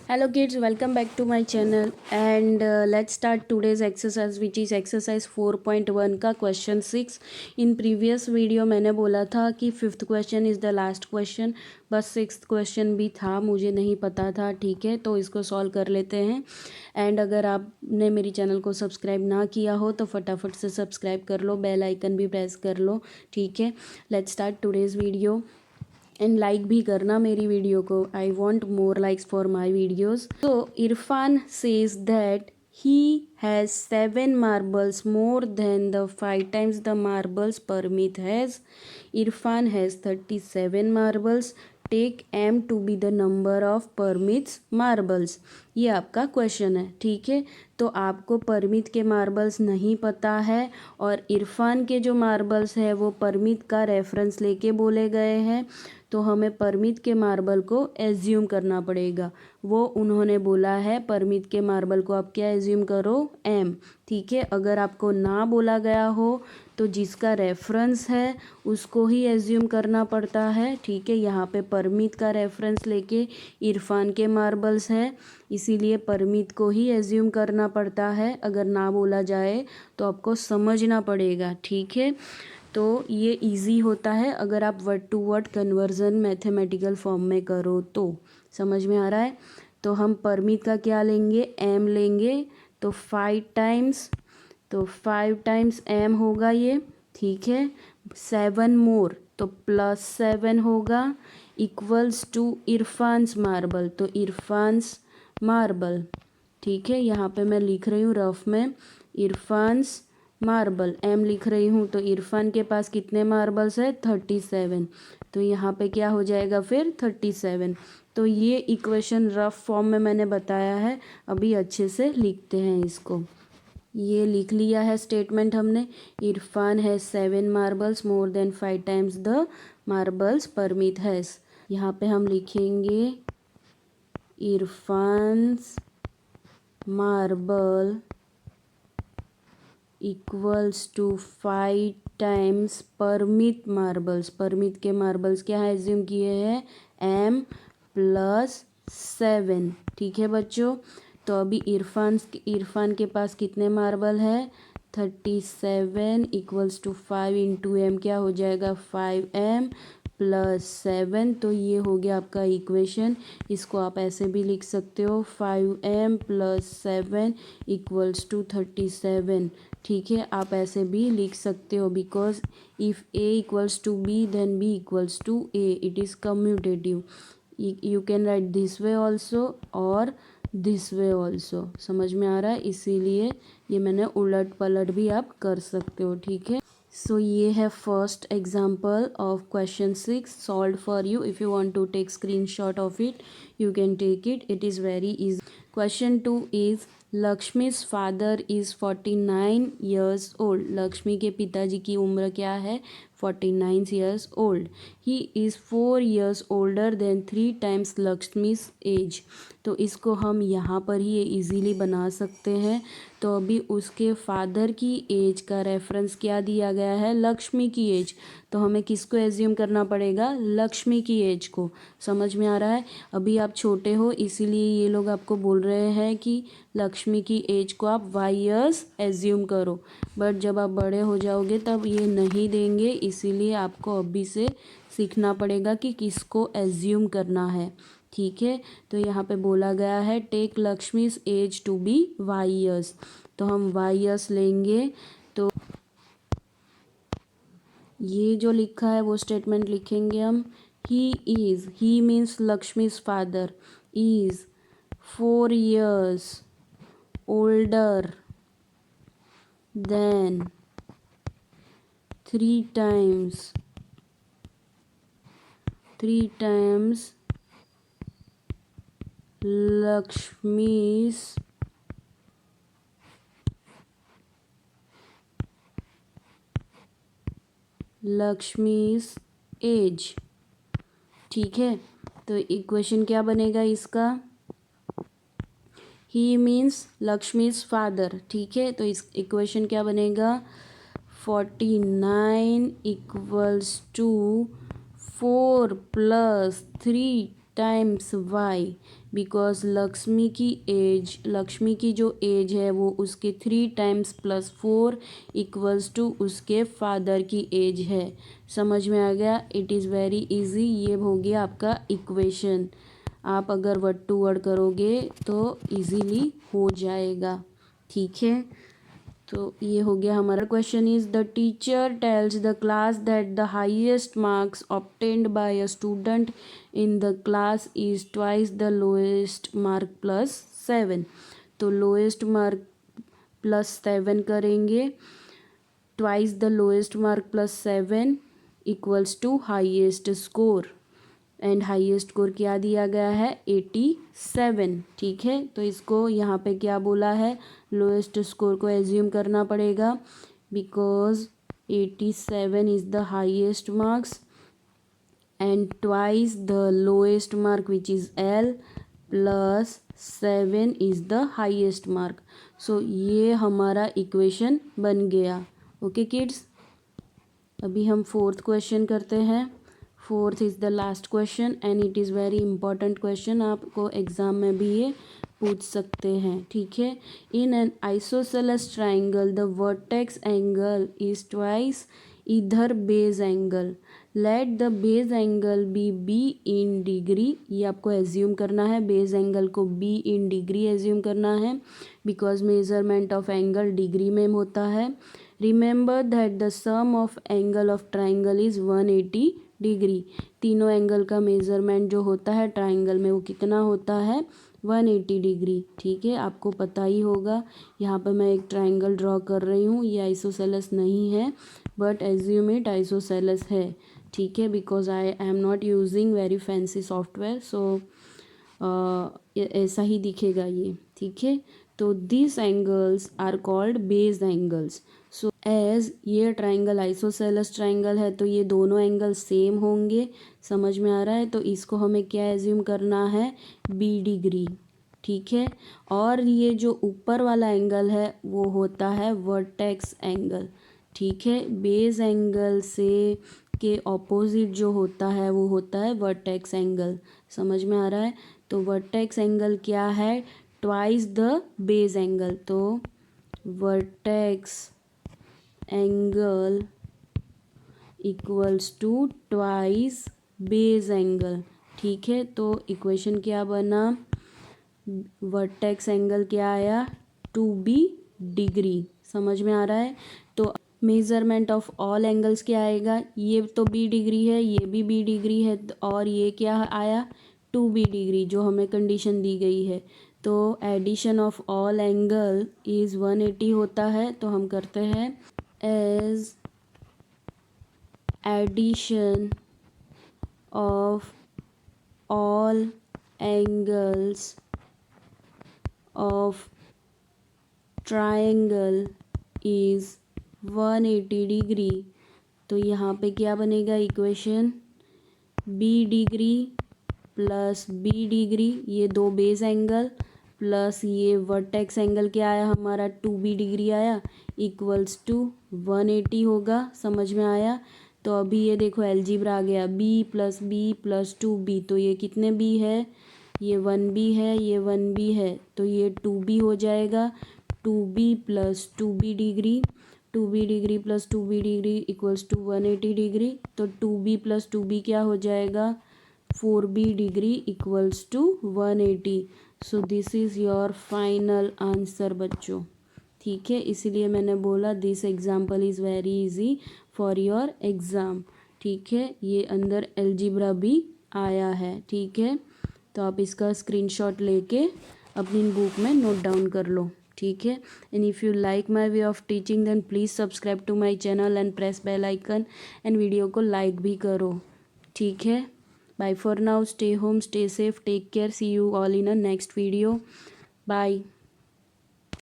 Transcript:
Hello kids, welcome back to my channel and let's start today's exercise which is exercise 4.1 का question 6। In previous video मैंने बोला था कि fifth question is the last question, बस sixth question भी था, मुझे नहीं पता था। ठीक है, तो इसको सॉल्व कर लेते हैं। एंड अगर आपने मेरी चैनल को सब्सक्राइब ना किया हो तो फटाफट से सब्सक्राइब कर लो, बेल आइकन भी प्रेस कर लो। ठीक है, let's start today's video. And like भी करना मेरी वीडियो को, I want more likes for my videos. तो Irfan says that he has 7 marbles more than the 5 times the marbles Parmeet has. Irfan has 37 marbles. Take M to be the number of permits marbles. ये आपका question है। ठीक है, तो आपको परमित के marbles नहीं पता है और इरफान के जो मार्बल्स है वो परमित का रेफरेंस लेके बोले गए हैं, तो हमें परमित के मार्बल को एज्यूम करना पड़ेगा। वो उन्होंने बोला है परमित के मार्बल को आप क्या एज्यूम करो, एम। ठीक है, अगर आपको ना बोला गया हो तो जिसका रेफरेंस है उसको ही एज्यूम करना पड़ता है। ठीक है, यहाँ पे परमित का रेफरेंस लेके इरफान के मार्बल्स है, इसीलिए परमित को ही एज्यूम करना पड़ता है। अगर ना बोला जाए तो आपको समझना पड़ेगा। ठीक है, तो ये इजी होता है अगर आप word to word conversion mathematical form में करो तो। समझ में आ रहा है? तो हम परमित का क्या लेंगे, एम लेंगे। तो 5 टाइम्स, तो 5 टाइम्स एम होगा ये। ठीक है, 7 मोर तो +7 होगा, इक्वल्स टू इरफान्स मार्बल, तो इरफान्स मार्बल। ठीक है, यहाँ पे मैं लिख रही हूँ रफ में इरफान्स मार्बल, एम लिख रही हूँ। तो इरफान के पास कितने मार्बल्स है, 37। तो यहाँ पे क्या हो जाएगा फिर 37। तो ये इक्वेशन रफ फॉर्म में मैंने बताया है, अभी अच्छे से लिखते हैं इसको। ये लिख लिया है स्टेटमेंट हमने। Irfan has 7 marbles more than 5 times the marbles Parmit has. यहाँ पे हम लिखेंगे Irfan's marble equals to 5 times Parmit marbles. Parmit के मार्बल्स क्या है एज्यूम किए हैं, एम +7। ठीक है बच्चों, तो अभी इरफान के पास कितने मार्बल है, 37 इक्वल्स टू 5 इंटू एम क्या हो जाएगा, 5m +7। तो ये हो गया आपका इक्वेशन। इसको आप ऐसे भी लिख सकते हो 5m +7 इक्वल्स टू 37। ठीक है, आप ऐसे भी लिख सकते हो, because if a equals to b then b equals to a, it is commutative. You can write this way also और दिस वे ऑल्सो। समझ में आ रहा है? इसीलिए ये मैंने उलट पलट भी आप कर सकते हो। ठीक है, सो ये है first example of question 6 solve for you. If you want to take screenshot of it you can take it, it is very easy. Question 2 is Lakshmi's father is 49 years old. Lakshmi के पिताजी की उम्र क्या है, 49 years old. He is 4 years older than 3 times Lakshmi's age. तो इसको हम यहाँ पर ही इजीली बना सकते हैं। तो अभी उसके फादर की एज का रेफरेंस क्या दिया गया है, लक्ष्मी की एज। तो हमें किसको एज्यूम करना पड़ेगा, लक्ष्मी की एज को। समझ में आ रहा है? अभी आप छोटे हो इसीलिए ये लोग आपको बोल रहे हैं कि लक्ष्मी की एज को आप वाई ईयर्स एज्यूम करो, बट जब आप बड़े हो जाओगे तब ये नहीं देंगे, इसीलिए आपको अभी से सीखना पड़ेगा कि किसको एज्यूम करना है। ठीक है, तो यहाँ पे बोला गया है take Lakshmi's age to be y years, तो हम वाई ईयर्स लेंगे। तो ये जो लिखा है वो स्टेटमेंट लिखेंगे हम। He means Lakshmi's father is 4 years older than 3 times Lakshmi's age. ठीक है, तो इक्वेशन क्या बनेगा इसका, ही मीन्स लक्ष्मी's फादर। ठीक है, तो इस इक्वेशन क्या बनेगा, 49 equals to 4 + 3 times Y, because Lakshmi की जो एज है वो उसके 3 टाइम्स प्लस 4 इक्वल्स टू उसके फादर की एज है। समझ में आ गया? It is very easy. ये हो गया आपका इक्वेशन। आप अगर वर्ड टू वर्ड करोगे तो इजीली हो जाएगा। ठीक है, तो ये हो गया हमारा। Question is the teacher tells the class that the highest marks obtained by a student in the class is twice the lowest mark plus 7। तो लोएस्ट मार्क प्लस 7 करेंगे, twice the lowest mark plus 7 equals to highest score, and highest score क्या दिया गया है? 87। ठीक है, तो इसको यहाँ पे क्या बोला है? लोएस्ट स्कोर को एज्यूम करना पड़ेगा, because 87 is the highest marks and twice the lowest mark which is L plus 7 is the highest mark. So ये हमारा इक्वेशन बन गया। ओके किड्स, अभी हम 4th क्वेश्चन करते हैं। 4th is the last question and it is very important question. आपको exam में भी ये पूछ सकते हैं। ठीक है, in an isosceles triangle the vertex angle is twice इधर base angle, let the base angle be in degree. ये आपको एज्यूम करना है, बेस एंगल को बी इन डिग्री एज्यूम करना है, because measurement of angle degree में होता है। Remember that the sum of angle of triangle is 180 degree. तीनों एंगल का मेज़रमेंट जो होता है ट्राइंगल में वो कितना होता है? 180 डिग्री। ठीक है, आपको पता ही होगा। यहाँ पर मैं एक ट्राइंगल ड्रॉ कर रही हूँ, ये आइसोसेलेस नहीं है बट एज्यूम इट आइसोसेलेस है। ठीक है, because I am not using very fancy software, so ऐसा ही दिखेगा ये। ठीक है, तो this angles are called base angles. So as ये ट्राइंगल आइसोसेलेस ट्राइंगल है तो ये दोनों एंगल सेम होंगे। समझ में आ रहा है? तो इसको हमें क्या एज्यूम करना है? B degree. ठीक है, और ये जो ऊपर वाला एंगल है वो होता है वर्टेक्स एंगल। ठीक है, बेस एंगल से के ऑपोजिट जो होता है वो होता है वर्टेक्स एंगल। समझ में आ रहा है? तो वर्टेक्स एंगल क्या है? Twice the base angle. तो vertex angle equals to twice base angle. ठीक है, तो इक्वेशन क्या बना? वर्टेक्स एंगल क्या आया? 2b degree. समझ में आ रहा है? तो मेजरमेंट ऑफ ऑल एंगल्स क्या आएगा? ये तो b डिग्री है, ये भी b डिग्री है, और ये क्या आया? 2b डिग्री, जो हमें कंडीशन दी गई है। तो addition of all angle is 180 होता है। तो हम करते हैं as addition of all angles of triangle is 180 degree. तो यहाँ पे क्या बनेगा equation? b degree plus b degree, ये दो बेस एंगल, प्लस ये वर्टेक्स एंगल क्या आया हमारा? 2b डिग्री आया, इक्वल्स टू 180 होगा। समझ में आया? तो अभी ये देखो एलजीब्रा आ गया, b plus B plus 2b। तो ये कितने b है? ये 1b है, ये 1b है, तो ये 2b हो जाएगा। 2b plus 2b degree, 2b degree plus 2b degree equals to 180 degree. तो 2b प्लस 2b क्या हो जाएगा? 4b degree equals to 180। So this is your final answer बच्चों। ठीक है, इसीलिए मैंने बोला this example is very easy for your exam. ठीक है, ये अंदर एलजीब्रा भी आया है। ठीक है, तो आप इसका स्क्रीनशॉट लेके अपनी बुक में नोट डाउन कर लो। ठीक है, and if you like my way of teaching then please subscribe to my channel and press bell icon, and video को लाइक भी करो। ठीक है, bye for now, stay home, stay safe, take care, see you all in a next video, bye।